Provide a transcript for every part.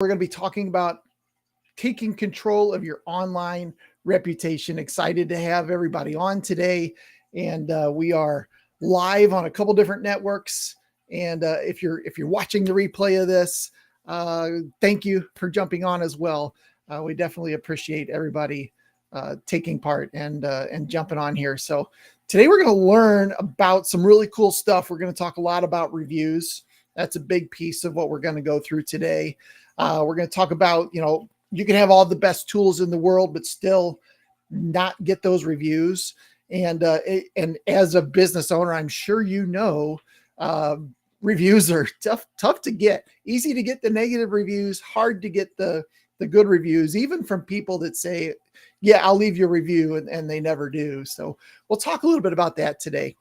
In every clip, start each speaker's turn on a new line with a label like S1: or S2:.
S1: We're going to be talking about taking control of your online reputation. Excited to have everybody on today. And we are live on a couple different networks. And if you're watching the replay of this, thank you for jumping on as well. We definitely appreciate everybody taking part and jumping on here. So today we're going to learn about some really cool stuff. We're going to talk a lot about reviews. That's a big piece of what we're going to go through today. We're going to talk about, you can have all the best tools in the world, but still not get those reviews. And as a business owner, I'm sure reviews are tough to get. Easy to get the negative reviews, hard to get the good reviews, even from people that say, yeah, I'll leave you a review, and they never do. So we'll talk a little bit about that today.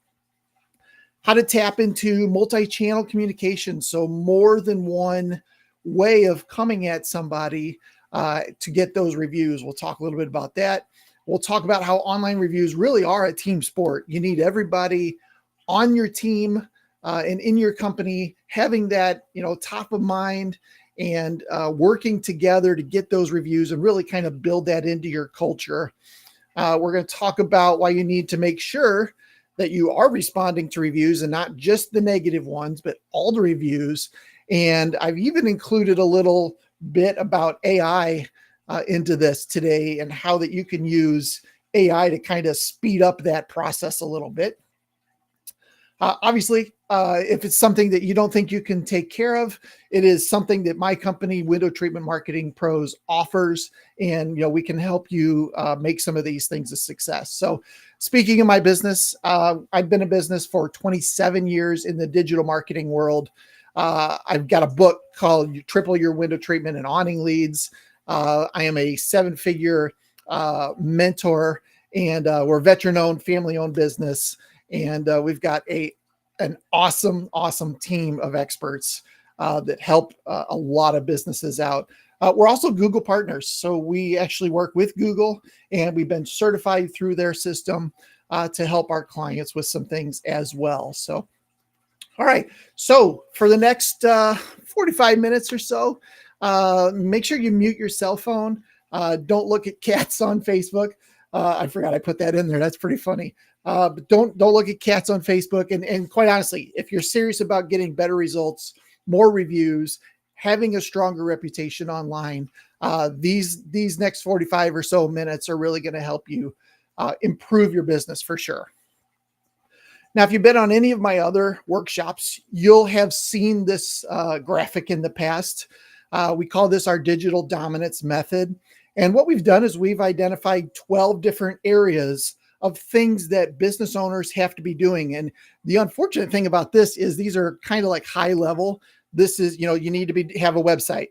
S1: How to tap into multi-channel communication. So more than one way of coming at somebody to get those reviews. We'll talk a little bit about that. We'll talk about how online reviews really are a team sport. You need everybody on your team and in your company having that, top of mind and working together to get those reviews and really kind of build that into your culture. We're going to talk about why you need to make sure that you are responding to reviews and not just the negative ones, but all the reviews. And I've even included a little bit about AI into this today and how that you can use AI to kind of speed up that process a little bit. Obviously, if it's something that you don't think you can take care of, it is something that my company, Window Treatment Marketing Pros, offers. And, we can help you make some of these things a success. So speaking of my business, I've been in business for 27 years in the digital marketing world. I've got a book called Triple Your Window Treatment and Awning Leads. I am a 7-figure mentor, and we're a veteran-owned, family-owned business. And we've got an awesome team of experts that help a lot of businesses out. We're also Google partners. So we actually work with Google, and we've been certified through their system to help our clients with some things as well. So, all right. So for the next 45 minutes or so, make sure you mute your cell phone. Don't look at cats on Facebook. I forgot I put that in there. That's pretty funny. But don't look at cats on Facebook. And quite honestly, if you're serious about getting better results, more reviews, having a stronger reputation online, these next 45 or so minutes are really going to help you improve your business for sure. Now, if you've been on any of my other workshops, you'll have seen this graphic in the past. We call this our digital dominance method. And what we've done is we've identified 12 different areas of things that business owners have to be doing. And the unfortunate thing about this is these are kind of like high level. This is, you need to have a website.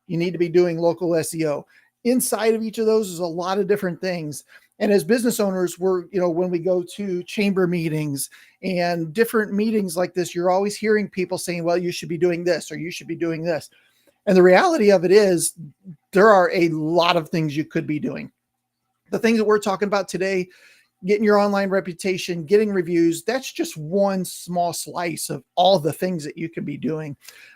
S1: You need to be doing local SEO. Inside of each of those is a lot of different things. And as business owners, we're, when we go to chamber meetings and different meetings like this, you're always hearing people saying, well, you should be doing this or you should be doing this. And the reality of it is there are a lot of things you could be doing. The things that we're talking about today, getting your online reputation, getting reviews, that's just one small slice of all the things that you can be doing.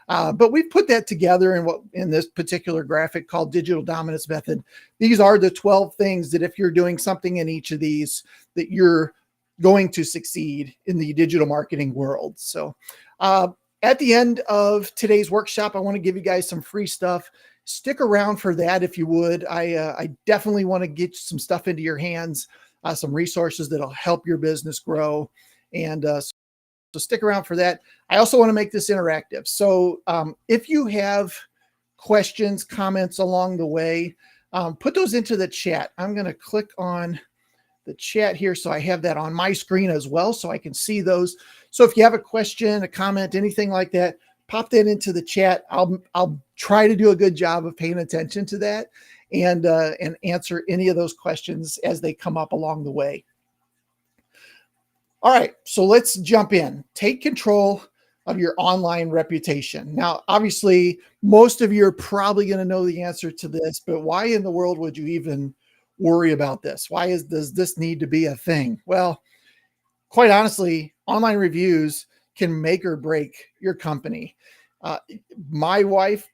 S1: But we've put that together in this particular graphic called Digital Dominance Method. These are the 12 things that if you're doing something in each of these, that you're going to succeed in the digital marketing world. So at the end of today's workshop, I want to give you guys some free stuff. Stick around for that if you would. I definitely want to get some stuff into your hands. Some resources that'll help your business grow. And so stick around for that. I also want to make this interactive. So if you have questions, comments along the way, put those into the chat. I'm going to click on the chat here so I have that on my screen as well so I can see those. So if you have a question, a comment, anything like that, pop that into the chat. I'll try to do a good job of paying attention to that and answer any of those questions as they come up along the way. All right, so let's jump in. Take control of your online reputation. Now, obviously, most of you are probably going to know the answer to this, but why in the world would you even worry about this? Does this need to be a thing? Well, quite honestly, online reviews can make or break your company. My wife,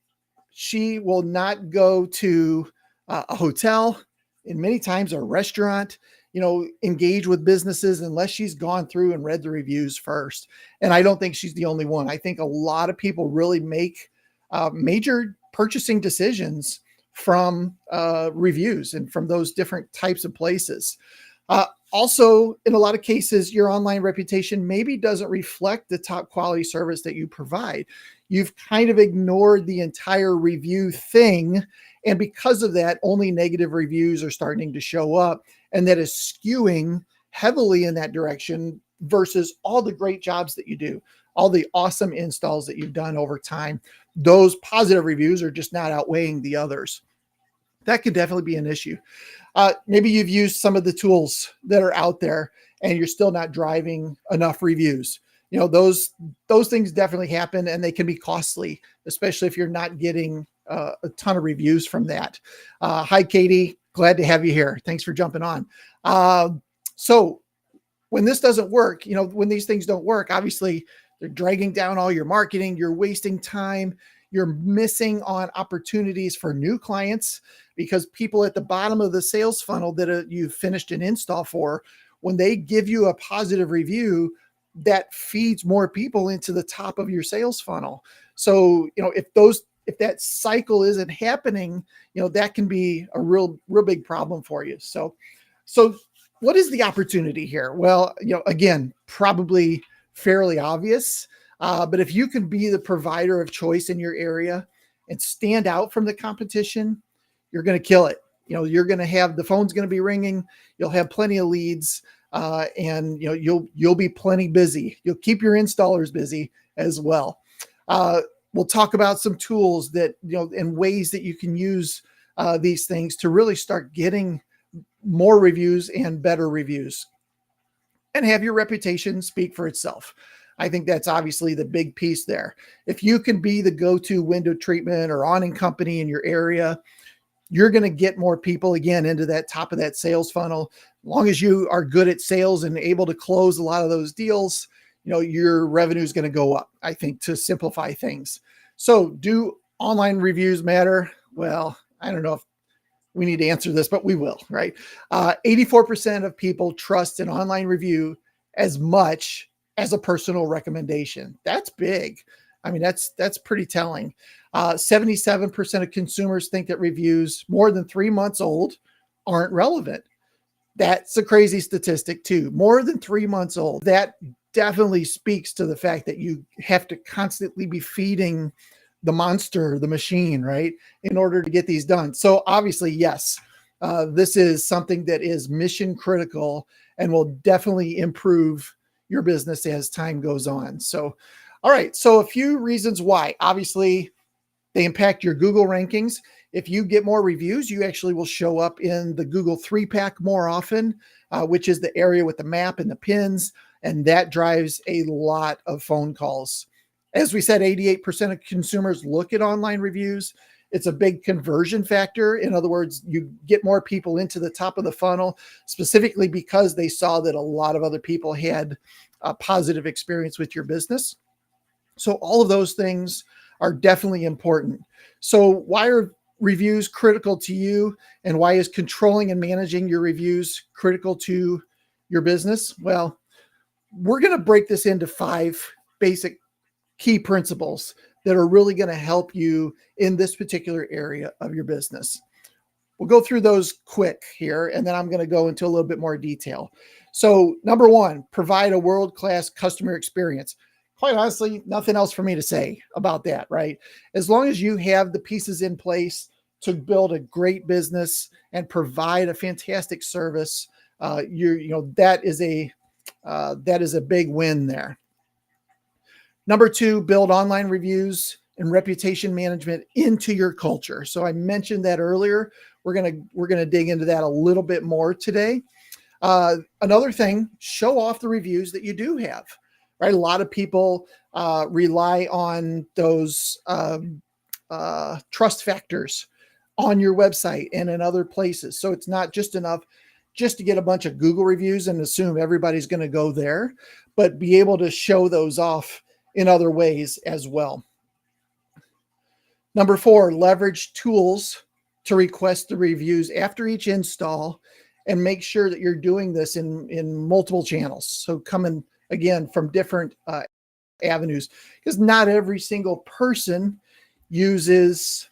S1: She will not go to a hotel, and many times a restaurant, engage with businesses unless she's gone through and read the reviews first. And I don't think she's the only one. I think a lot of people really make major purchasing decisions from reviews and from those different types of places. Also, in a lot of cases, your online reputation maybe doesn't reflect the top quality service that you provide. You've kind of ignored the entire review thing. And because of that, only negative reviews are starting to show up. And that is skewing heavily in that direction versus all the great jobs that you do, all the awesome installs that you've done over time. Those positive reviews are just not outweighing the others. That could definitely be an issue. Maybe you've used some of the tools that are out there and you're still not driving enough reviews. Those things definitely happen, and they can be costly, especially if you're not getting a ton of reviews from that. Hi, Katie. Glad to have you here. Thanks for jumping on. So when this doesn't work, when these things don't work, obviously they're dragging down all your marketing. You're wasting time. You're missing on opportunities for new clients, because people at the bottom of the sales funnel that you've finished an install for, when they give you a positive review, that feeds more people into the top of your sales funnel. So, if that cycle isn't happening, that can be a real big problem for you. So what is the opportunity here? Well, again, probably fairly obvious. But if you can be the provider of choice in your area and stand out from the competition, you're going to kill it. You're going to have, the phone's going to be ringing. You'll have plenty of leads, and you'll be plenty busy. You'll keep your installers busy as well. We'll talk about some tools that, and ways that you can use these things to really start getting more reviews and better reviews, and have your reputation speak for itself. I think that's obviously the big piece there. If you can be the go-to window treatment or awning company in your area, you're going to get more people again into that top of that sales funnel. As long as you are good at sales and able to close a lot of those deals, your revenue is going to go up, I think, to simplify things. So do online reviews matter? Well, I don't know if we need to answer this, but we will, right? 84% of people trust an online review as much as a personal recommendation. That's big. I mean, that's pretty telling. 77% of consumers think that reviews more than 3 months old aren't relevant. That's a crazy statistic too. More than 3 months old. That definitely speaks to the fact that you have to constantly be feeding the monster, the machine, right, in order to get these done. So obviously, yes, this is something that is mission critical and will definitely improve your business as time goes on. So, all right. So a few reasons why. Obviously, they impact your Google rankings. If you get more reviews, you actually will show up in the Google 3-pack more often, which is the area with the map and the pins. And that drives a lot of phone calls. As we said, 88% of consumers look at online reviews. It's a big conversion factor. In other words, you get more people into the top of the funnel, specifically because they saw that a lot of other people had a positive experience with your business. So all of those things are definitely important. So why are reviews critical to you, and why is controlling and managing your reviews critical to your business? Well, we're going to break this into 5 basic key principles that are really going to help you in this particular area of your business. We'll go through those quick here, and then I'm going to go into a little bit more detail. So number 1, provide a world-class customer experience. Quite honestly, nothing else for me to say about that, right? As long as you have the pieces in place to build a great business and provide a fantastic service, that is a big win there. Number 2, build online reviews and reputation management into your culture. So I mentioned that earlier. We're gonna dig into that a little bit more today. Another thing, show off the reviews that you do have. Right, a lot of people rely on those trust factors on your website and in other places. So it's not just enough just to get a bunch of Google reviews and assume everybody's going to go there, but be able to show those off in other ways as well. Number 4, leverage tools to request the reviews after each install, and make sure that you're doing this in multiple channels. So coming again from different avenues, because not every single person uses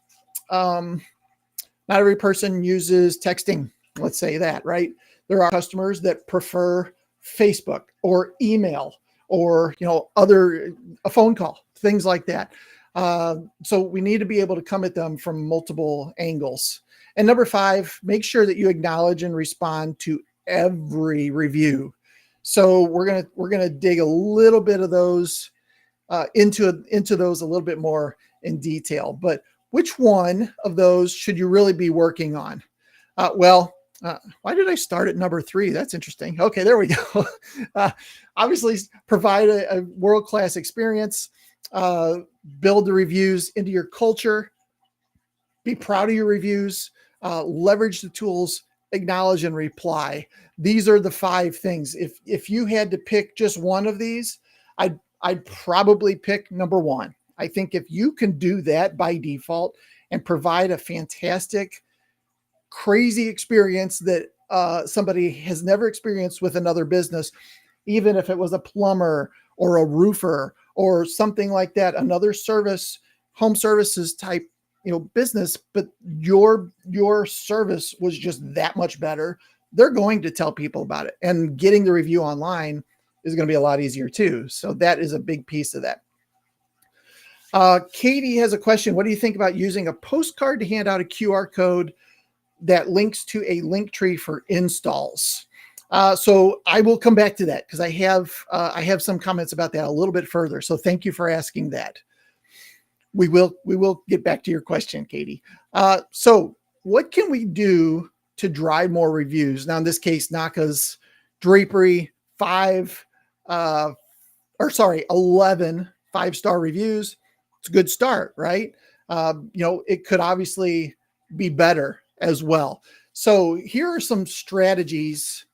S1: not every person uses texting. Let's say that, right? There are customers that prefer Facebook or email or a phone call, things like that. So we need to be able to come at them from multiple angles. And number 5, make sure that you acknowledge and respond to every review. So we're gonna dig a little bit of those into those a little bit more in detail. But which one of those should you really be working on? Why did I start at number 3? That's interesting. Okay, there we go. Obviously, provide a world-class experience. Build the reviews into your culture. Be proud of your reviews. Leverage the tools. Acknowledge and reply. These are the 5 things. If you had to pick just one of these, I'd probably pick number 1. I think if you can do that by default and provide a fantastic, crazy experience that somebody has never experienced with another business, even if it was a plumber or a roofer or something like that, another service, home services type, business, but your service was just that much better, they're going to tell people about it. And getting the review online is going to be a lot easier too. So that is a big piece of that. Katie has a question. What do you think about using a postcard to hand out a QR code that links to a link tree for installs? So I will come back to that because I have some comments about that a little bit further. So thank you for asking that. We will get back to your question, Katie. So what can we do to drive more reviews? Now, in this case, 𝗠𝗔𝗦𝗧𝗘𝗥 drapery, 11 5-star reviews. It's a good start, right? It could obviously be better as well. So here are some strategies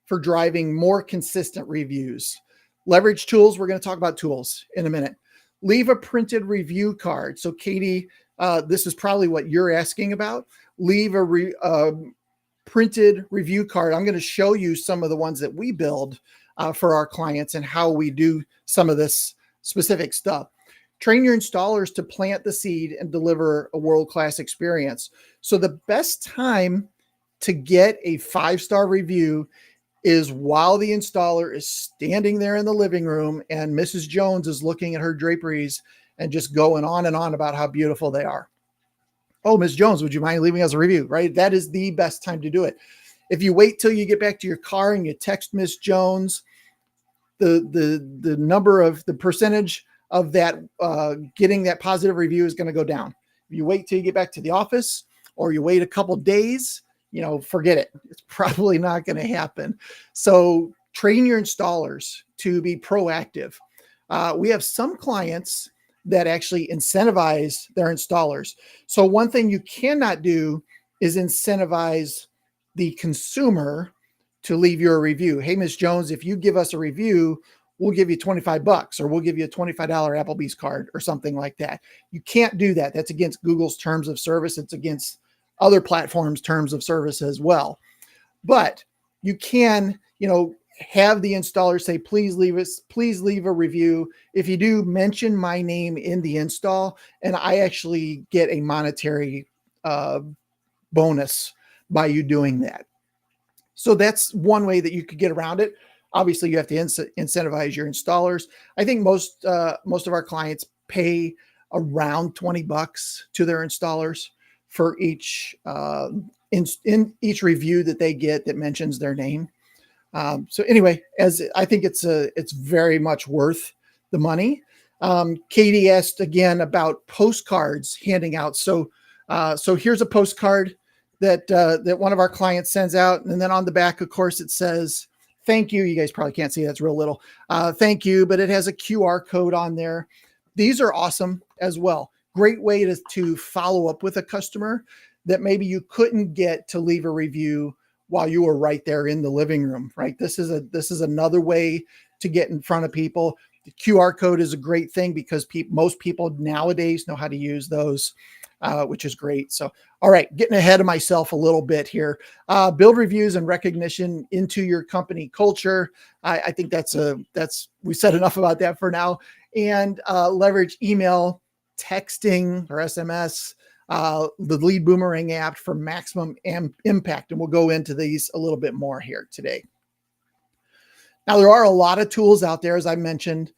S1: for driving more consistent reviews. Leverage tools. We're going to talk about tools in a minute. Leave a printed review card. So Katie, this is probably what you're asking about. Leave a printed review card. I'm going to show you some of the ones that we build for our clients and how we do some of this specific stuff. Train your installers to plant the seed and deliver a world-class experience. So the best time to get a 5-star review is while the installer is standing there in the living room and Mrs. Jones is looking at her draperies and just going on and on about how beautiful they are. Oh, Ms. Jones, would you mind leaving us a review, right? That is the best time to do it. If you wait till you get back to your car and you text Ms. Jones, the percentage of that getting that positive review is going to go down. If you wait till you get back to the office or you wait a couple days, forget it. It's probably not going to happen. So train your installers to be proactive. We have some clients that actually incentivize their installers. So one thing you cannot do is incentivize the consumer to leave you a review. Hey, Ms. Jones, if you give us a review, we'll give you $25 or we'll give you a $25 Applebee's card or something like that. You can't do that. That's against Google's terms of service. It's against other platforms' terms of service as well. But you can, have the installer say, please leave a review. If you do, mention my name in the install, and I actually get a monetary bonus by you doing that. So that's one way that you could get around it. Obviously, you have to incentivize your installers. I think most of our clients pay around $20 to their installers for each in each review that they get that mentions their name. So anyway, as I think it's very much worth the money. Katie asked again about postcards handing out. So here's a postcard that one of our clients sends out, and then on the back, of course, it says, thank you. You guys probably can't see that's real little. Thank you, but it has a QR code on there. These are awesome as well. Great way to follow up with a customer that maybe you couldn't get to leave a review while you were right there in the living room, right? This is another way to get in front of people. The QR code is a great thing because most people nowadays know how to use those, which is great. So, all right, getting ahead of myself a little bit here. Build reviews and recognition into your company culture. I think we said enough about that for now. And leverage email, texting, or SMS, the Lead Boomerang app for maximum impact. And we'll go into these a little bit more here today. Now, there are a lot of tools out there, as I mentioned,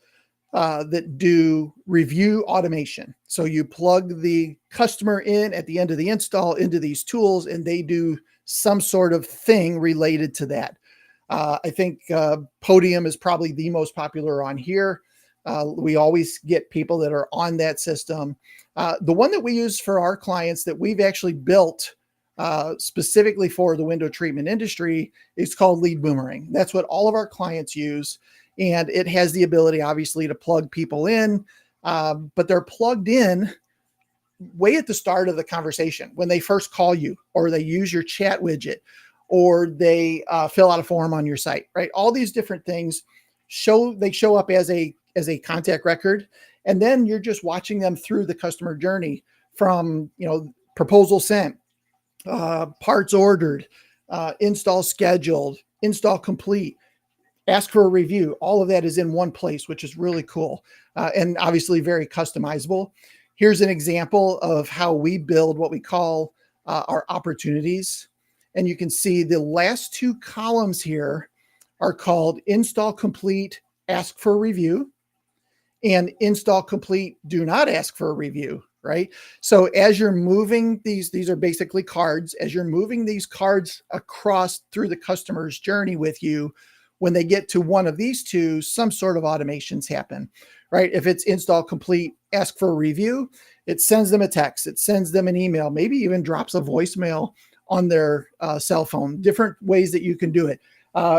S1: that do review automation. So you plug the customer in at the end of the install into these tools, and they do some sort of thing related to that. I think Podium is probably the most popular on here. We always get people that are on that system. The one that we use for our clients that we've actually built specifically for the window treatment industry is called Lead Boomerang. That's what all of our clients use. And it has the ability, obviously, to plug people in, but they're plugged in way at the start of the conversation when they first call you, or they use your chat widget, or they fill out a form on your site, right? All these different things show up as a contact record. And then you're just watching them through the customer journey from, proposal sent, parts ordered, install scheduled, install complete, ask for a review. All of that is in one place, which is really cool, and obviously very customizable. Here's an example of how we build what we call our opportunities. And you can see the last two columns here are called install complete, ask for a review, and install complete, do not ask for a review. Right. So as you're moving these are basically cards. As you're moving these cards across through the customer's journey with you, when they get to one of these two, some sort of automations happen, right? If it's install complete, ask for a review, it sends them a text, it sends them an email, maybe even drops a voicemail on their cell phone. Different ways that you can do it.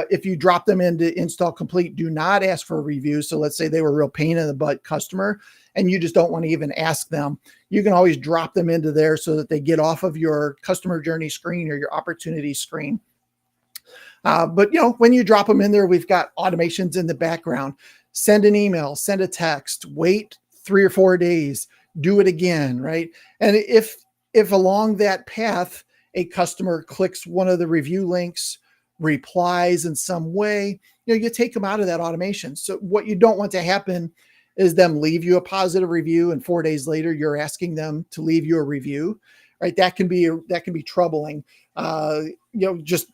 S1: If you drop them into install complete, do not ask for a review. So let's say they were a real pain in the butt customer and you just don't want to even ask them. You can always drop them into there so that they get off of your customer journey screen or your opportunity screen. But when you drop them in there, we've got automations in the background. Send an email, send a text, wait 3 or 4 days, do it again, right? And if along that path, a customer clicks one of the review links, replies in some way, you take them out of that automation. So what you don't want to happen is them leave you a positive review and 4 days later you're asking them to leave you a review, right? That can be troubling. Just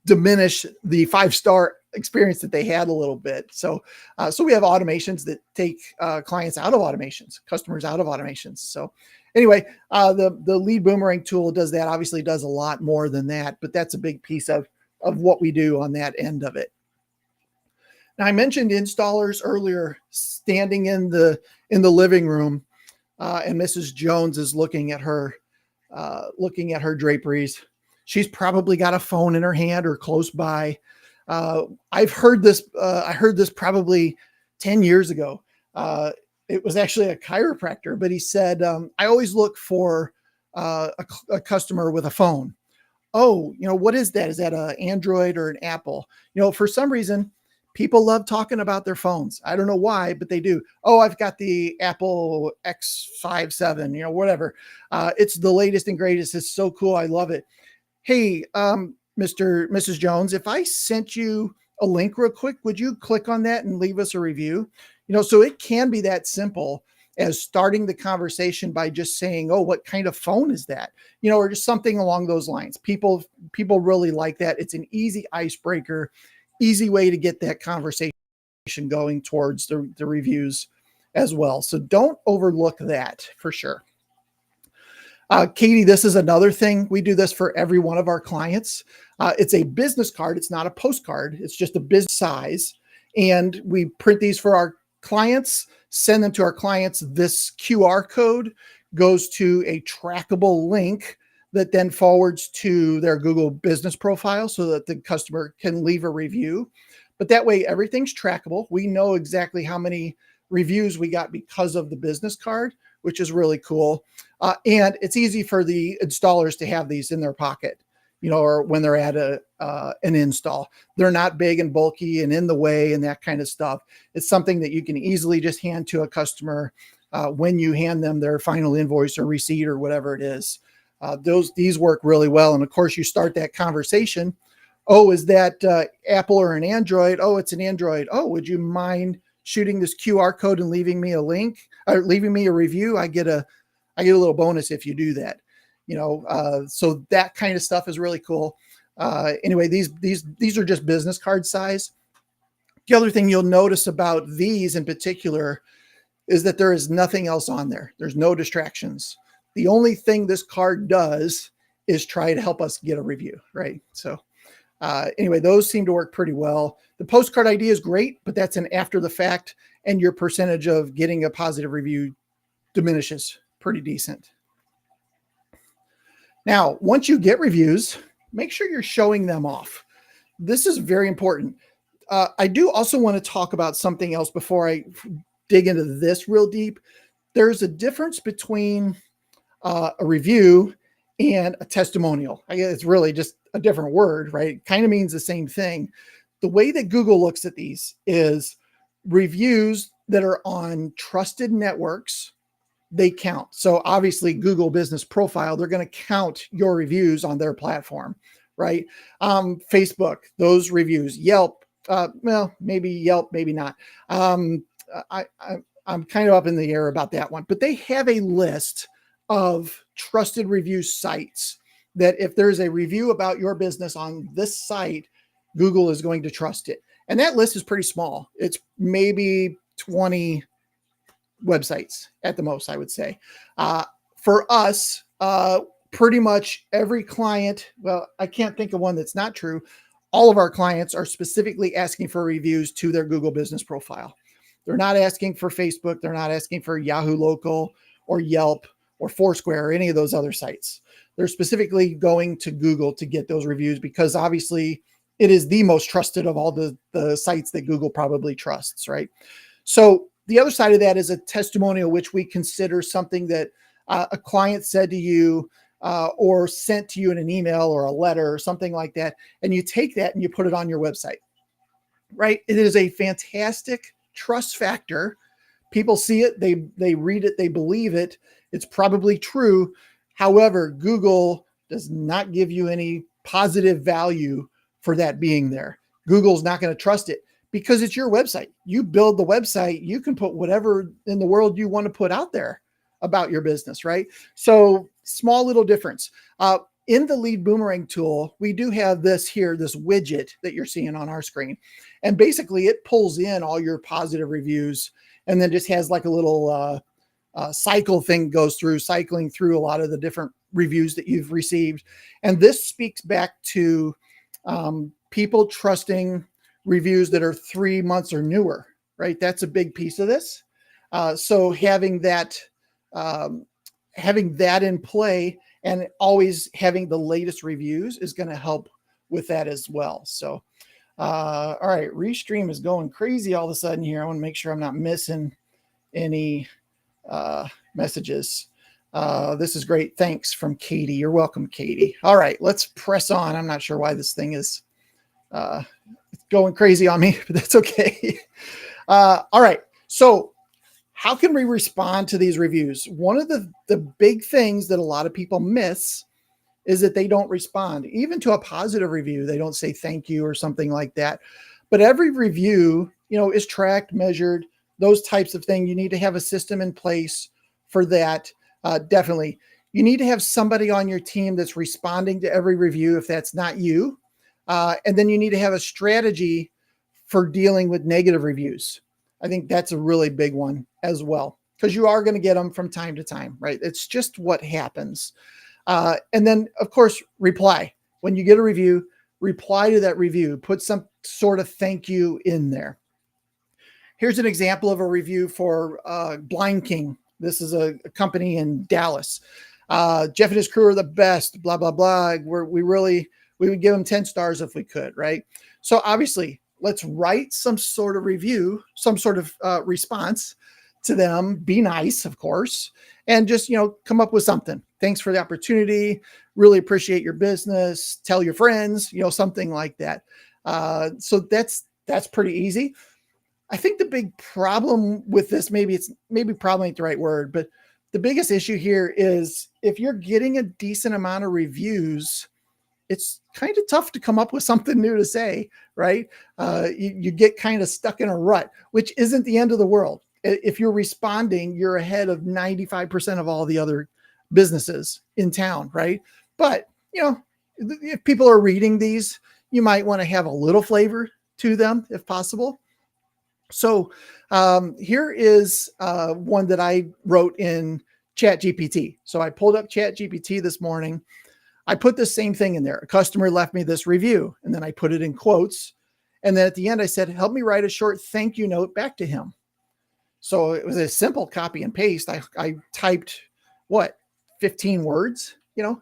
S1: diminish the 5-star experience that they had a little bit. So we have automations that take clients out of automations, customers out of automations. So anyway, the Lead Boomerang tool does that. Obviously does a lot more than that, but that's a big piece of what we do on that end of it. Now, I mentioned installers earlier standing in the living room, and Mrs. Jones is looking at her draperies. She's probably got a phone in her hand or close by. I've heard this. I heard this probably 10 years ago. It was actually a chiropractor, but he said, I always look for a customer with a phone. Oh, what is that? Is that an Android or an Apple? For some reason, people love talking about their phones. I don't know why, but they do. Oh, I've got the Apple X57, whatever. It's the latest and greatest. It's so cool. I love it. Hey, Mrs. Jones, if I sent you a link real quick, would you click on that and leave us a review? So it can be that simple as starting the conversation by just saying, oh, what kind of phone is that? Or just something along those lines. People really like that. It's an easy icebreaker, easy way to get that conversation going towards the reviews as well. So don't overlook that for sure. Katie, this is another thing. We do this for every one of our clients. It's a business card. It's not a postcard. It's just a business size. And we print these for our clients, send them to our clients. This QR code goes to a trackable link that then forwards to their Google business profile so that the customer can leave a review. But that way, everything's trackable. We know exactly how many reviews we got because of the business card, which is really cool. And it's easy for the installers to have these in their pocket. or when they're at an install. They're not big and bulky and in the way and that kind of stuff. It's something that you can easily just hand to a customer when you hand them their final invoice or receipt or whatever it is. These work really well. And of course, you start that conversation. Oh, is that Apple or an Android? Oh, it's an Android. Oh, would you mind shooting this QR code and leaving me a link or leaving me a review? I get a little bonus if you do that. So that kind of stuff is really cool. Anyway, these are just business card size. The other thing you'll notice about these in particular is that there is nothing else on there. There's no distractions. The only thing this card does is try to help us get a review, right? So anyway, those seem to work pretty well. The postcard ID is great, but that's an after the fact, and your percentage of getting a positive review diminishes pretty decent. Now, once you get reviews, make sure you're showing them off. This is very important. I do also want to talk about something else before I dig into this real deep. There's a difference between a review and a testimonial. I guess it's really just a different word, right? It kind of means the same thing. The way that Google looks at these is reviews that are on trusted networks, they count. So obviously Google Business Profile, they're going to count your reviews on their platform, right? Facebook, those reviews, Yelp, well, maybe Yelp, maybe not. I'm kind of up in the air about that one, but they have a list of trusted review sites that if there's a review about your business on this site, Google is going to trust it. And that list is pretty small. It's maybe 20 websites at the most, I would say. For us, pretty much every client, well, I can't think of one that's not true. All of our clients are specifically asking for reviews to their Google Business Profile. They're not asking for Facebook. They're not asking for Yahoo Local or Yelp or Foursquare or any of those other sites. They're specifically going to Google to get those reviews because obviously it is the most trusted of all the sites that Google probably trusts, right? So the other side of that is a testimonial, which we consider something that a client said to you or sent to you in an email or a letter or something like that. And you take that and you put it on your website, right? It is a fantastic trust factor. People see it, they read it, they believe it. It's probably true. However, Google does not give you any positive value for that being there. Google's not going to trust it because it's your website. You build the website, you can put whatever in the world you want to put out there about your business, right? So small little difference. In the Lead Boomerang tool, we do have this here, this widget that you're seeing on our screen. And basically it pulls in all your positive reviews and then just has like a little cycle thing goes through, cycling through a lot of the different reviews that you've received. And this speaks back to people trusting reviews that are 3 months or newer, right? That's a big piece of this. So having that in play and always having the latest reviews is going to help with that as well. So, all right, Restream is going crazy all of a sudden here. I want to make sure I'm not missing any messages. This is great. Thanks from Katie. You're welcome, Katie. All right, let's press on. I'm not sure why this thing is going crazy on me, but that's okay. All right. So how can we respond to these reviews? One of the big things that a lot of people miss is that they don't respond. Even to a positive review, they don't say thank you or something like that. But every review, is tracked, measured, those types of things. You need to have a system in place for that. Definitely. You need to have somebody on your team that's responding to every review if that's not you. And then you need to have a strategy for dealing with negative reviews. I think that's a really big one as well, because you are going to get them from time to time, right? It's just what happens. And then, of course, reply. When you get a review, reply to that review. Put some sort of thank you in there. Here's an example of a review for Blind King. This is a company in Dallas. Jeff and his crew are the best, blah, blah, blah. We would give them 10 stars if we could, right? So obviously, let's write some sort of review, some sort of response to them, be nice, of course, and just, come up with something. Thanks for the opportunity. Really appreciate your business. Tell your friends, something like that. So that's pretty easy. I think the big problem with this, maybe problem ain't the right word, but the biggest issue here is if you're getting a decent amount of reviews, it's kind of tough to come up with something new to say, right? You get kind of stuck in a rut, which isn't the end of the world. If you're responding, you're ahead of 95% of all the other businesses in town, right? But, if people are reading these, you might want to have a little flavor to them if possible. So here is one that I wrote in ChatGPT. So I pulled up ChatGPT this morning. I put the same thing in there. A customer left me this review, and then I put it in quotes. And then at the end, I said, help me write a short thank you note back to him. So it was a simple copy and paste. I typed 15 words,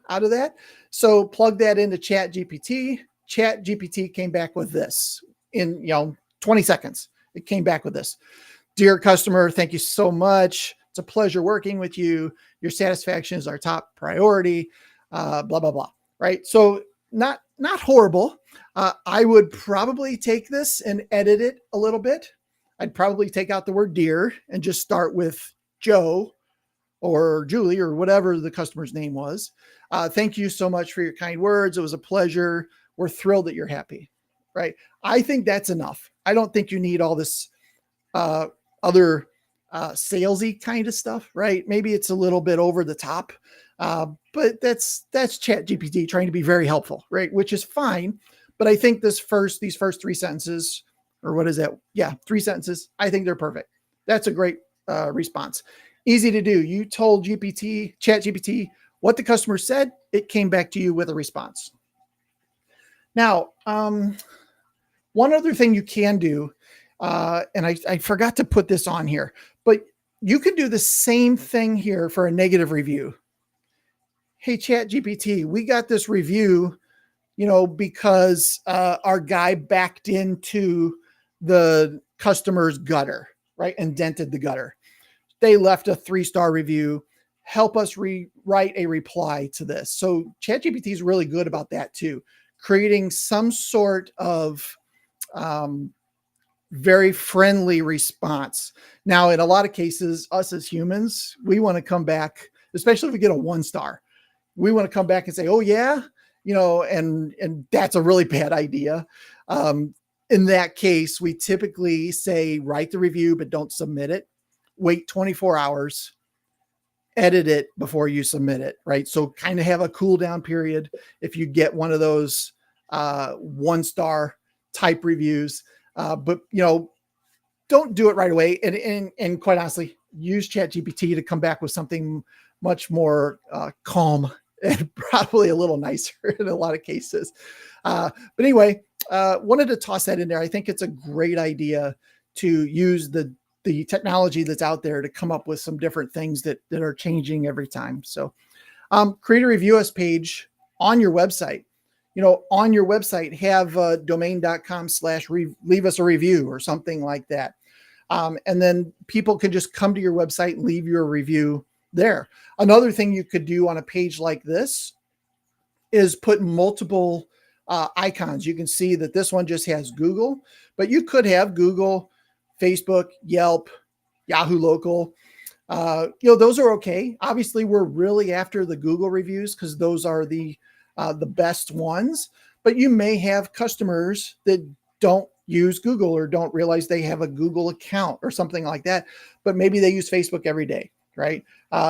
S1: out of that. So plug that into ChatGPT. ChatGPT came back with this in, 20 seconds. It came back with this. Dear customer, thank you so much. It's a pleasure working with you. Your satisfaction is our top priority. Blah, blah, blah. Right. So not horrible. I would probably take this and edit it a little bit. I'd probably take out the word dear and just start with Joe or Julie or whatever the customer's name was. Thank you so much for your kind words. It was a pleasure. We're thrilled that you're happy. Right. I think that's enough. I don't think you need all this other salesy kind of stuff. Right. Maybe it's a little bit over the top. But that's ChatGPT trying to be very helpful, right? Which is fine. But I think these first 3 sentences, or what is that? Yeah, 3 sentences. I think they're perfect. That's a great response. Easy to do. You told ChatGPT what the customer said. It came back to you with a response. Now, one other thing you can do, and I forgot to put this on here, but you can do the same thing here for a negative review. Hey, ChatGPT, we got this review, because our guy backed into the customer's gutter, right? And dented the gutter. They left a 3-star review. Help us write a reply to this. So ChatGPT is really good about that too. Creating some sort of very friendly response. Now, in a lot of cases, us as humans, we want to come back, especially if we get a 1-star. We want to come back and say, oh yeah, and that's a really bad idea. In that case, we typically say, write the review, but don't submit it. Wait 24 hours, edit it before you submit it, right? So kind of have a cool down period. If you get one of those 1-star type reviews, but don't do it right away. And quite honestly, use ChatGPT to come back with something much more calm and probably a little nicer in a lot of cases. But anyway, wanted to toss that in there. I think it's a great idea to use the technology that's out there to come up with some different things that are changing every time. So create a review us page on your website. On your website, have domain.com/leave us a review or something like that. And then people can just come to your website and leave your review there. Another thing you could do on a page like this is put multiple icons. You can see that this one just has Google, but you could have Google, Facebook, Yelp, Yahoo Local. Those are okay. Obviously, we're really after the Google reviews because those are the best ones, but you may have customers that don't use Google or don't realize they have a Google account or something like that, but maybe they use Facebook every day, right?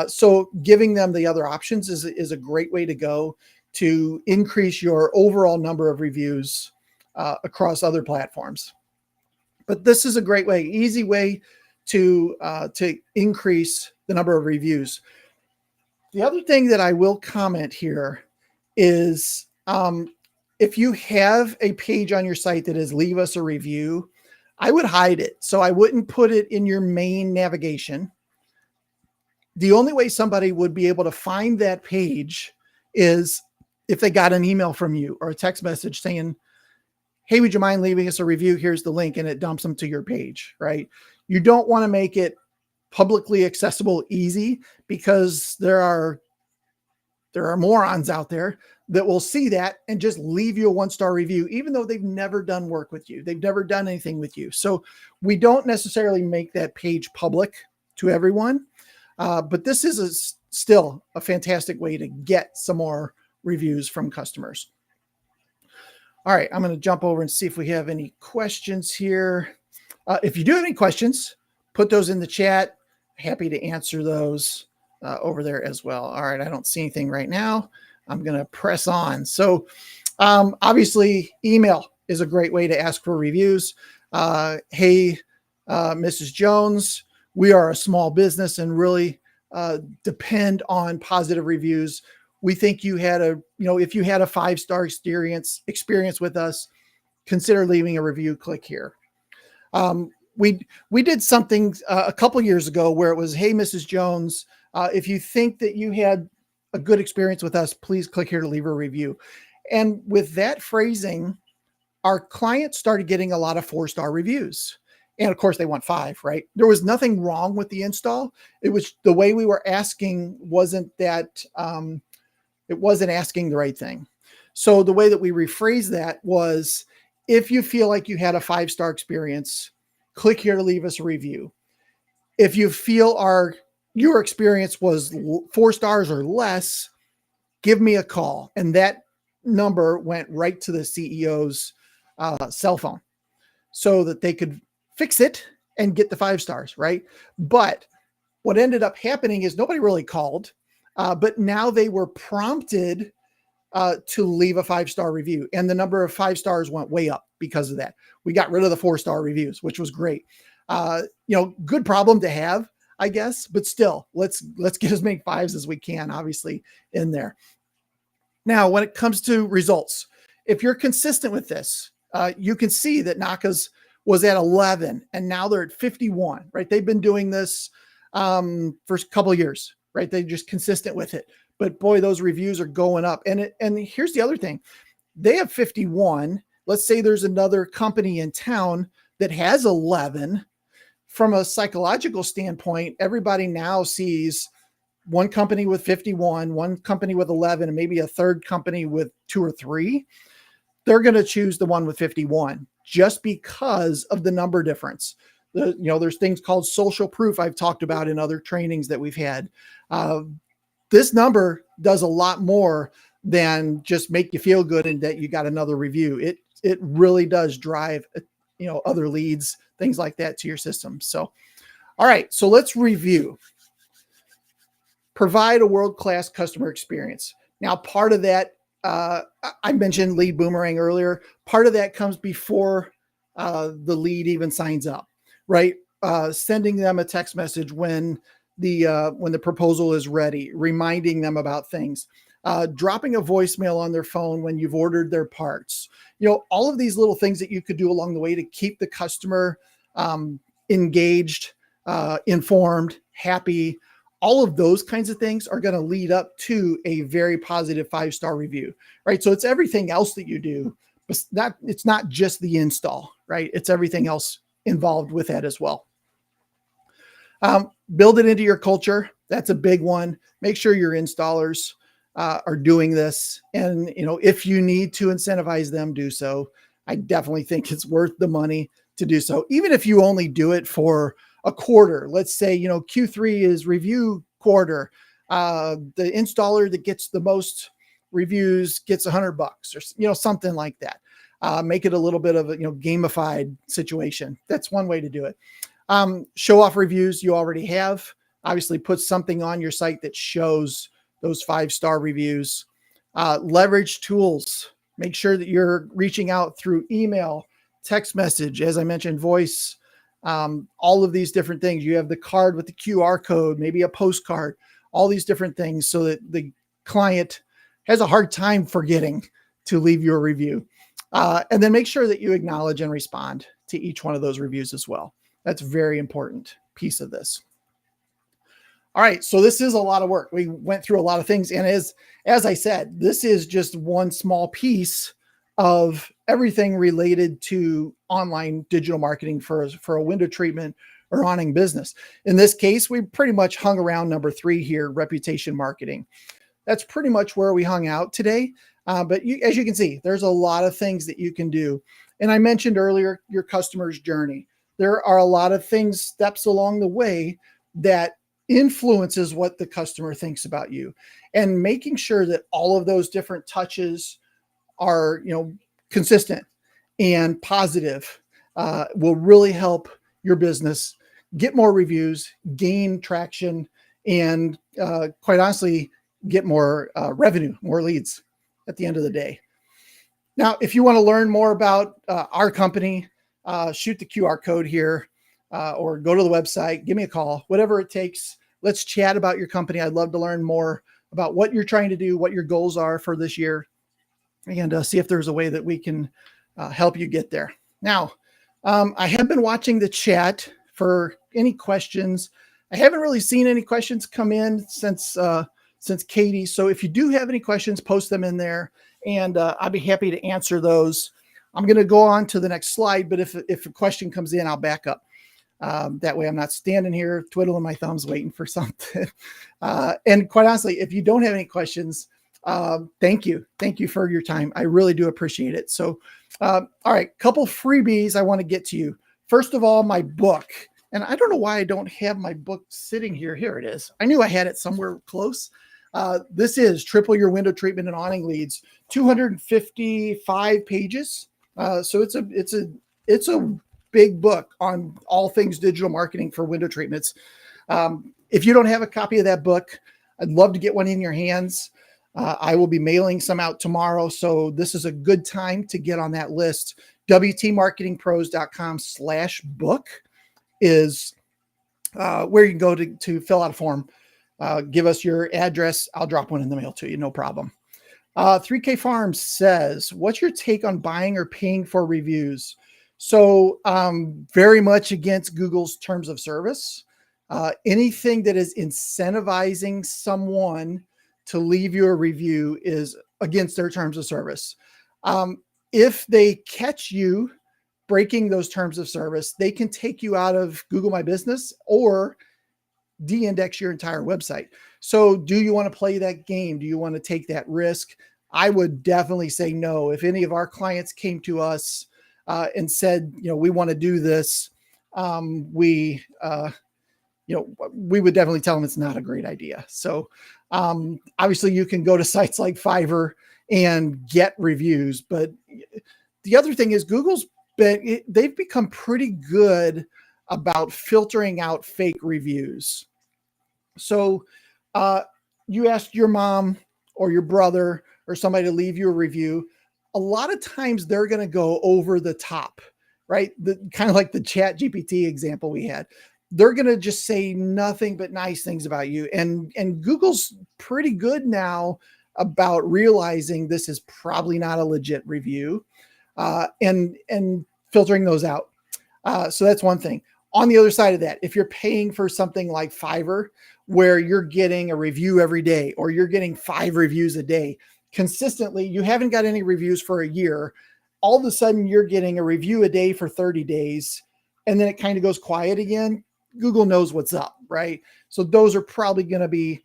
S1: So giving them the other options is a great way to go to increase your overall number of reviews across other platforms. But this is a great way, easy way to increase the number of reviews. The other thing that I will comment here is if you have a page on your site that is leave us a review, I would hide it. So I wouldn't put it in your main navigation. The only way somebody would be able to find that page is if they got an email from you or a text message saying, hey, would you mind leaving us a review? Here's the link, and it dumps them to your page, right? You don't want to make it publicly accessible easy, because there are morons out there that will see that and just leave you a 1-star review, even though they've never done work with you. They've never done anything with you. So we don't necessarily make that page public to everyone. But this is still a fantastic way to get some more reviews from customers. All right, I'm going to jump over and see if we have any questions here. If you do have any questions, put those in the chat. Happy to answer those over there as well. All right, I don't see anything right now. I'm going to press on. So obviously, email is a great way to ask for reviews. Hey, Mrs. Jones, we are a small business and really depend on positive reviews. We think you had if you had a 5-star experience with us, consider leaving a review. Click here. We did something a couple years ago where it was, hey, Mrs. Jones, if you think that you had a good experience with us, please click here to leave a review. And with that phrasing, our clients started getting a lot of 4-star reviews. And of course they want 5, right? There was nothing wrong with the install. It was the way we were asking wasn't that, it wasn't asking the right thing. So the way that we rephrased that was, if you feel like you had a 5-star experience, click here to leave us a review. If you feel your experience was 4 stars or less, give me a call. And that number went right to the CEO's cell phone so that they could fix it and get the 5 stars, right? But what ended up happening is nobody really called, but now they were prompted to leave a 5-star review. And the number of 5 stars went way up because of that. We got rid of the 4-star reviews, which was great. Good problem to have, I guess, but still, let's get as many 5s as we can, obviously, in there. Now, when it comes to results, if you're consistent with this, you can see that 𝗠𝗔𝗦𝗧𝗘𝗥 was at 11, and now they're at 51, right? They've been doing this for a couple of years, right? They're just consistent with it. But boy, those reviews are going up. And here's the other thing. They have 51. Let's say there's another company in town that has 11. From a psychological standpoint, everybody now sees one company with 51, one company with 11, and maybe a third company with 2 or 3. They're going to choose the one with 51 just because of the number difference. There's things called social proof I've talked about in other trainings that we've had. This number does a lot more than just make you feel good and that you got another review. It really does drive, other leads, things like that to your system. So, all right, so let's review. Provide a world-class customer experience. Now, part of that, I mentioned Lead Boomerang earlier. Part of that comes before the lead even signs up, right? Sending them a text message when the proposal is ready, reminding them about things, dropping a voicemail on their phone when you've ordered their parts. All of these little things that you could do along the way to keep the customer engaged, informed, happy. All of those kinds of things are going to lead up to a very positive 5-star review, right? So it's everything else that you do, but it's not just the install, right? It's everything else involved with that as well. Build it into your culture. That's a big one. Make sure your installers are doing this. And, if you need to incentivize them, do so. I definitely think it's worth the money to do so. Even if you only do it for a quarter, let's say, Q3 is review quarter. The installer that gets the most reviews gets $100 or, something like that. Make it a little bit of a, gamified situation. That's one way to do it. Show off reviews you already have. Obviously put something on your site that shows those 5-star reviews. Leverage tools. Make sure that you're reaching out through email, text message, as I mentioned, voice, all of these different things. You have the card with the QR code, maybe a postcard, all these different things so that the client has a hard time forgetting to leave your review. And then make sure that you acknowledge and respond to each one of those reviews as well. That's a very important piece of this. All right, so this is a lot of work. We went through a lot of things. And as I said, this is just one small piece of everything related to online digital marketing for a window treatment or Awning business. In this case, we pretty much hung around number 3 here, reputation marketing. That's pretty much where we hung out today. But as you can see, there's a lot of things that you can do. And I mentioned earlier, your customer's journey. There are a lot of things, steps along the way that influences what the customer thinks about you, and making sure that all of those different touches are, consistent and positive will really help your business get more reviews, gain traction, and quite honestly, get more revenue, more leads at the end of the day. Now, if you want to learn more about our company, shoot the QR code here or go to the website, give me a call, whatever it takes. Let's chat about your company. I'd love to learn more about what you're trying to do, what your goals are for this year, and see if there's a way that we can help you get there. Now, I have been watching the chat for any questions. I haven't really seen any questions come in since Katie. So if you do have any questions, post them in there, and I'll be happy to answer those. I'm going to go on to the next slide, but if a question comes in, I'll back up. That way I'm not standing here twiddling my thumbs waiting for something. And quite honestly, if you don't have any questions, thank you. Thank you for your time. I really do appreciate it. So, all right, couple freebies I want to get to you. First of all, my book. And I don't know why I don't have my book sitting here. Here it is. I knew I had it somewhere close. This is Triple Your Window Treatment and Awning Leads, 255 pages. So it's a big book on all things digital marketing for window treatments. If you don't have a copy of that book, I'd love to get one in your hands. I will be mailing some out tomorrow. So this is a good time to get on that list. WTMarketingPros.com/book is where you can go to fill out a form. Give us your address. I'll drop one in the mail to you. No problem. 3K Farms says, what's your take on buying or paying for reviews? So very much against Google's terms of service. Anything that is incentivizing someone to leave you a review is against their terms of service. If they catch you breaking those terms of service, they can take you out of Google My Business or de-index your entire website. So do you want to play that game? Do you want to take that risk? I would definitely say no. If any of our clients came to us and said, we want to do this, we would definitely tell them it's not a great idea. So obviously you can go to sites like Fiverr and get reviews, but the other thing is they've become pretty good about filtering out fake reviews. So you asked your mom or your brother or somebody to leave you a review. A lot of times they're going to go over the top, right? Kind of like the Chat GPT example we had. They're going to just say nothing but nice things about you. And Google's pretty good now about realizing this is probably not a legit review and filtering those out. So that's one thing. On the other side of that, if you're paying for something like Fiverr, where you're getting a review every day, or you're getting 5 reviews a day consistently, you haven't got any reviews for a year, all of a sudden you're getting a review a day for 30 days, and then it kind of goes quiet again. Google knows what's up, right? So those are probably going to be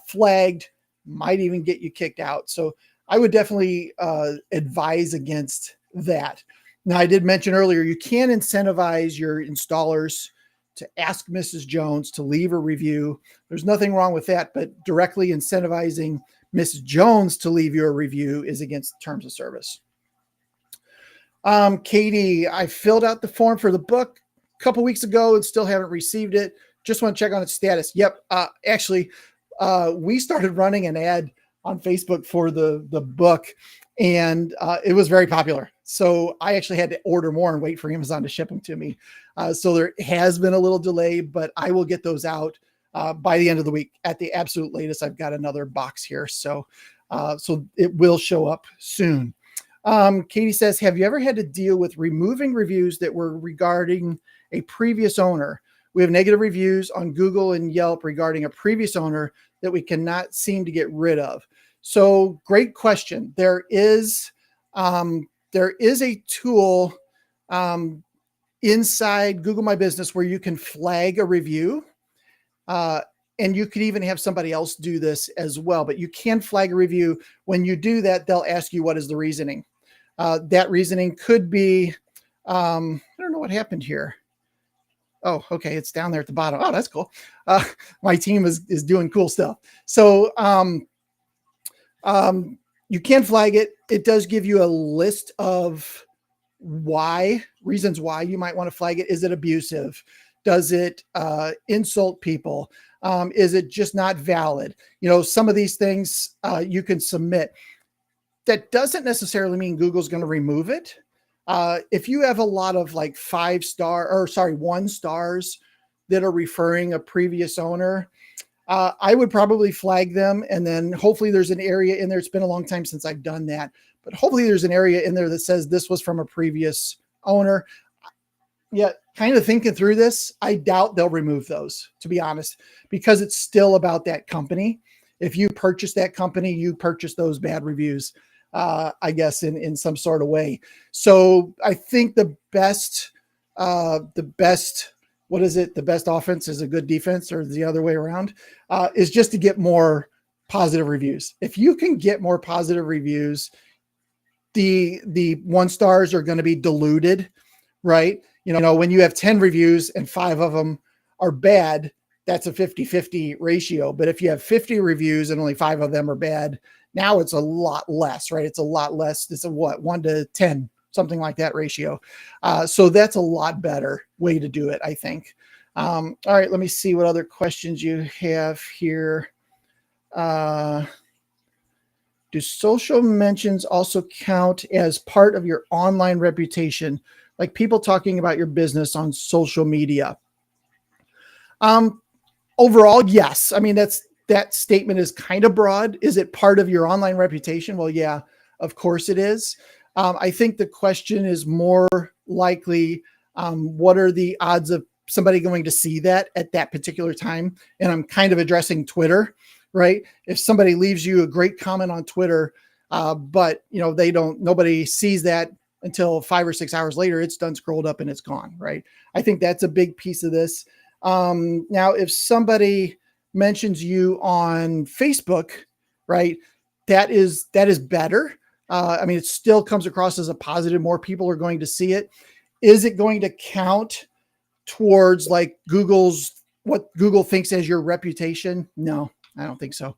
S1: flagged, might even get you kicked out. So I would definitely advise against that. Now, I did mention earlier, you can incentivize your installers to ask Mrs. Jones to leave a review. There's nothing wrong with that, but directly incentivizing Mrs. Jones to leave you a review is against terms of service. Katie, I filled out the form for the book a couple weeks ago and still haven't received it. Just want to check on its status. Yep. Actually, we started running an ad on Facebook for the book, and it was very popular. So I actually had to order more and wait for Amazon to ship them to me. So there has been a little delay, but I will get those out by the end of the week at the absolute latest. I've got another box here. So it will show up soon. Katie says, have you ever had to deal with removing reviews that were regarding a previous owner? We have negative reviews on Google and Yelp regarding a previous owner that we cannot seem to get rid of. So great question. There is a tool inside Google My Business where you can flag a review. And you could even have somebody else do this as well, but you can flag a review. When you do that, they'll ask you what is the reasoning. That reasoning could be, I don't know what happened here. Oh, okay. It's down there at the bottom. Oh, that's cool. My team is doing cool stuff. So you can flag it. It does give you a list of reasons why you might want to flag it. Is it abusive? Does it insult people? Is it just not valid? Some of these things you can submit. That doesn't necessarily mean Google's going to remove it. If you have a lot of like 1 stars that are referring a previous owner, I would probably flag them. And then hopefully there's an area in there. It's been a long time since I've done that, but hopefully there's an area in there that says this was from a previous owner. Yeah, kind of thinking through this, I doubt they'll remove those, to be honest, because it's still about that company. If you purchase that company, you purchase those bad reviews, I guess, in some sort of way. So I think the best offense is a good defense, or the other way around, is just to get more positive reviews. If you can get more positive reviews, the 1 stars are going to be diluted, right? When you have 10 reviews and 5 of them are bad, that's a 50-50 ratio. But if you have 50 reviews and only 5 of them are bad, now it's a lot less, right? It's a lot less. It's a 1 to 10, something like that ratio. So that's a lot better way to do it, I think. All right, let me see what other questions you have here. Do social mentions also count as part of your online reputation? Like people talking about your business on social media? Overall, yes. I mean, that statement is kind of broad. Is it part of your online reputation? Well, yeah, of course it is. I think the question is more likely, what are the odds of somebody going to see that at that particular time? And I'm kind of addressing Twitter, right? If somebody leaves you a great comment on Twitter, but nobody sees that until 5 or 6 hours later, it's done scrolled up and it's gone, right? I think that's a big piece of this. Now, if somebody mentions you on Facebook, right, that is better. I mean, it still comes across as a positive. More people are going to see it. Is it going to count towards like what Google thinks as your reputation? No, I don't think so.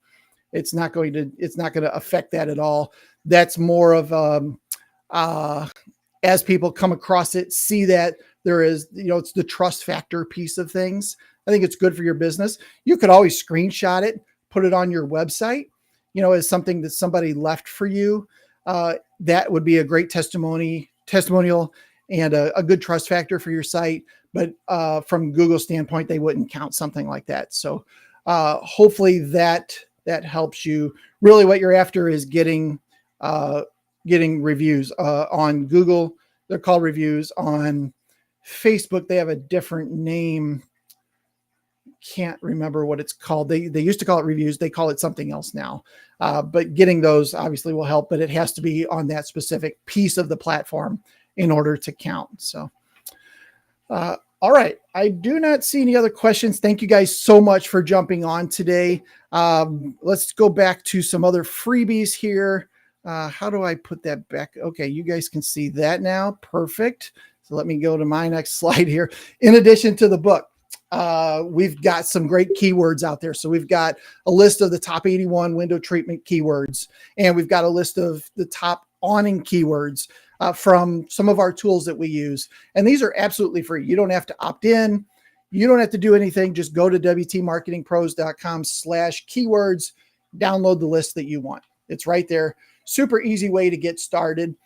S1: It's not going to affect that at all. That's more of, as people come across it, see that there is, it's the trust factor piece of things. I think it's good for your business. You could always screenshot it, put it on your website, as something that somebody left for you. That would be a great testimonial and a good trust factor for your site. But from Google's standpoint, they wouldn't count something like that. So hopefully that helps you. Really what you're after is getting reviews on Google. They're called reviews. On Facebook, they have a different name. Can't remember what it's called. They used to call it reviews. They call it something else now. But getting those obviously will help, but it has to be on that specific piece of the platform in order to count. So, all right. I do not see any other questions. Thank you guys so much for jumping on today. Let's go back to some other freebies here. How do I put that back? Okay, you guys can see that now. Perfect. So let me go to my next slide here. In addition to the book, we've got some great keywords out there. So we've got a list of the top 81 window treatment keywords, and we've got a list of the top awning keywords from some of our tools that we use. And these are absolutely free. You don't have to opt in. You don't have to do anything. Just go to wtmarketingpros.com/keywords, download the list that you want. It's right there. Super easy way to get started,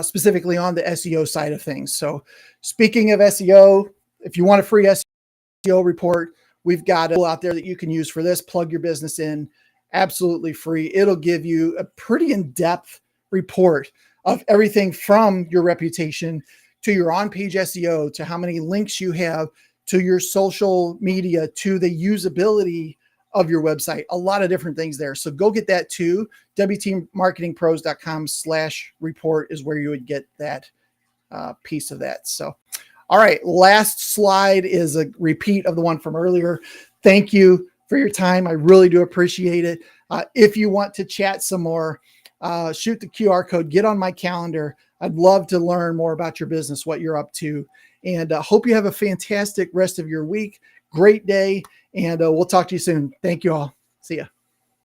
S1: specifically on the SEO side of things. So speaking of SEO, if you want a free SEO report, we've got a tool out there that you can use for this. Plug your business in, absolutely free. It'll give you a pretty in-depth report of everything from your reputation to your on-page SEO, to how many links you have, to your social media, to the usability of your website, a lot of different things there. So go get that too. wtmarketingpros.com/report is where you would get that piece of that. So, All right, last slide is a repeat of the one from earlier. Thank you for your time. I really do appreciate it. If you want to chat some more, shoot the QR code, get on my calendar. I'd love to learn more about your business, what you're up to, and hope you have a fantastic rest of your week. Great day, and we'll talk to you soon. Thank you all. See ya.